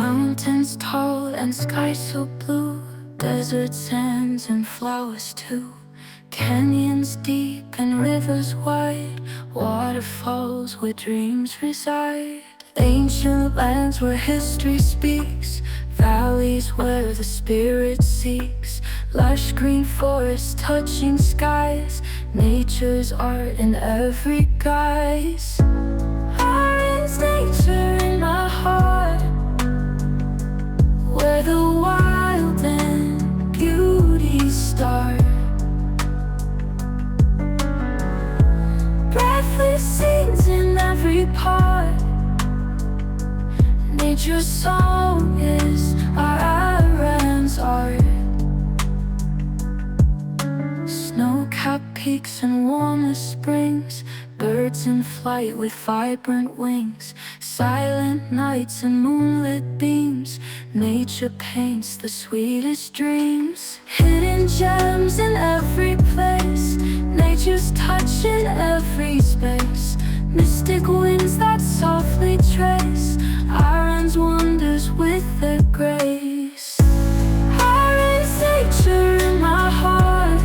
Mountains tall and sky so blue, desert sands and flowers too. Canyons deep and rivers wide, waterfalls where dreams reside. Ancient lands where history speaks, valleys where the spirit seeks. Lush green forests touching skies, nature's art in every guise. Is nature in my heart, where the wild and beauty start. Breathless scenes in every part. Nature's song is our Iran's art. Snow-capped peaks and warmest springs, birds in flight with vibrant wings. Silent nights and moonlit beams, nature paints the sweetest dreams. Hidden gems in every place, nature's touch in every space. Mystic winds that softly trace Iron's wonders with their grace. Iron's nature in my heart,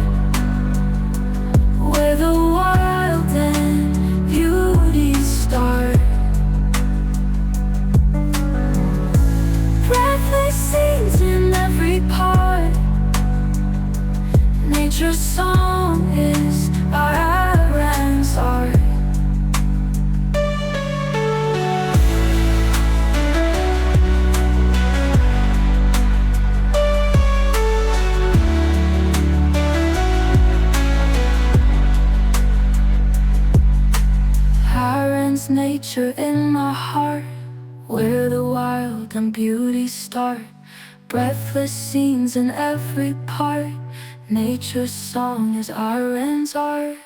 where the wild and beauty start. Breathless scenes in every part. Nature's song is our Iran's art. Nature in my heart, where the wild and beauty start. Breathless scenes in every part. Nature's song is Iran's art.